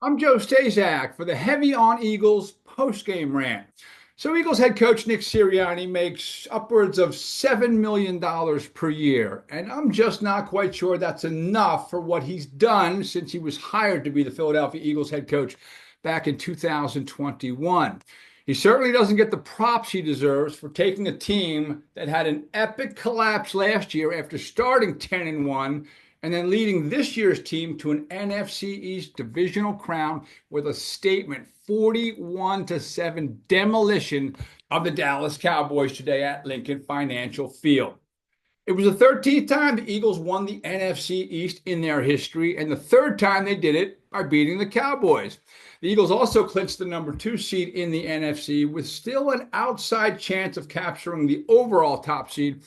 I'm Joe Stazak for the Heavy on Eagles postgame rant. So, Eagles head coach Nick Sirianni makes upwards of $7 million per year. And I'm just not quite sure that's enough for what he's done since he was hired to be the Philadelphia Eagles head coach back in 2021. He certainly doesn't get the props he deserves for taking a team that had an epic collapse last year after starting 10-1 and then leading this year's team to an NFC East divisional crown with a statement 41-7 demolition of the Dallas Cowboys today at Lincoln Financial Field. It was the 13th time the Eagles won the NFC East in their history, and the third time they did it by beating the Cowboys. The Eagles also clinched the number 2 seed in the NFC with still an outside chance of capturing the overall top seed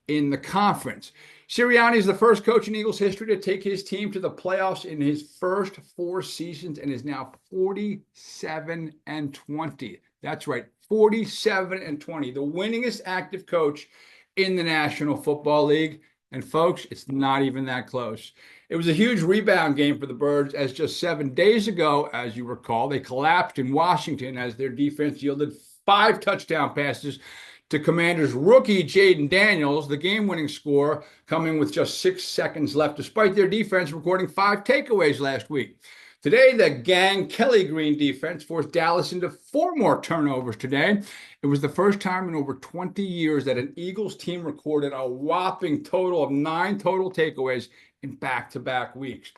in the conference. Sirianni is the first coach in Eagles history to take his team to the playoffs in his first 4 seasons and is now 47-20. That's right, 47-20, the winningest active coach in the National Football League. And folks, it's not even that close. It was a huge rebound game for the Birds, as just 7 days ago, as you recall, they collapsed in Washington as their defense yielded 5 touchdown passes to Commanders rookie Jaden Daniels, the game-winning score coming with just 6 seconds left, despite their defense recording 5 takeaways last week. Today, the gang Kelly Green defense forced Dallas into 4 more turnovers today. It was the first time in over 20 years that an Eagles team recorded a whopping total of 9 total takeaways in back-to-back weeks.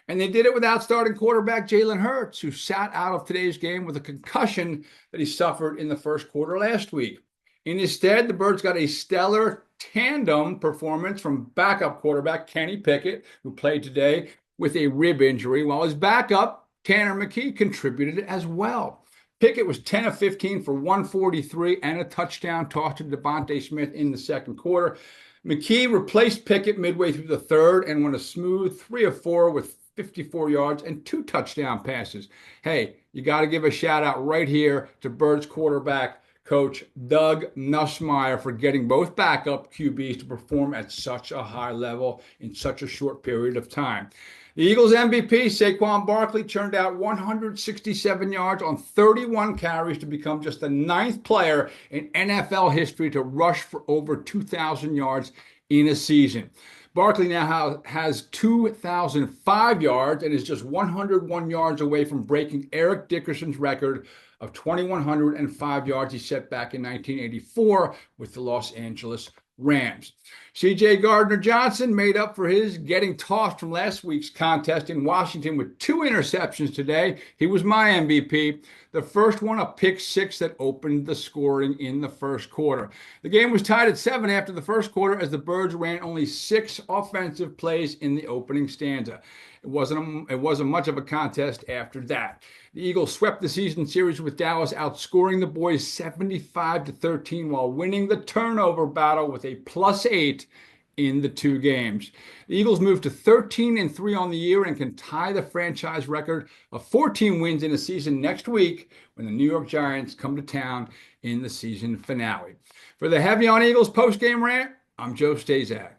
And they did it without starting quarterback Jalen Hurts, who sat out of today's game with a concussion that he suffered in the first quarter last week. Instead, the Birds got a stellar tandem performance from backup quarterback Kenny Pickett, who played today with a rib injury, while his backup, Tanner McKee, contributed as well. Pickett was 10 of 15 for 143 and a touchdown toss to Devontae Smith in the second quarter. McKee replaced Pickett midway through the third and went a smooth 3 of 4 with 54 yards and 2 touchdown passes. Hey, you got to give a shout out right here to Birds quarterback Coach Doug Nussmeier for getting both backup QBs to perform at such a high level in such a short period of time. The Eagles MVP, Saquon Barkley, turned out 167 yards on 31 carries to become just the 9th player in NFL history to rush for over 2,000 yards in a season. Barkley now has 2,005 yards and is just 101 yards away from breaking Eric Dickerson's record of 2,105 yards he set back in 1984 with the Los Angeles Rams. C.J. Gardner-Johnson made up for his getting tossed from last week's contest in Washington with 2 interceptions today. He was my MVP. The first one, a pick 6 that opened the scoring in the first quarter. The game was tied at 7 after the first quarter as the Birds ran only 6 offensive plays in the opening stanza. It wasn't much of a contest after that. The Eagles swept the season series with Dallas, outscoring the boys 75-13 while winning the turnover battle with a +8 in the 2 games. The Eagles moved to 13-3 on the year and can tie the franchise record of 14 wins in a season next week when the New York Giants come to town in the season finale. For the Heavy on Eagles postgame rant, I'm Joe Stazak.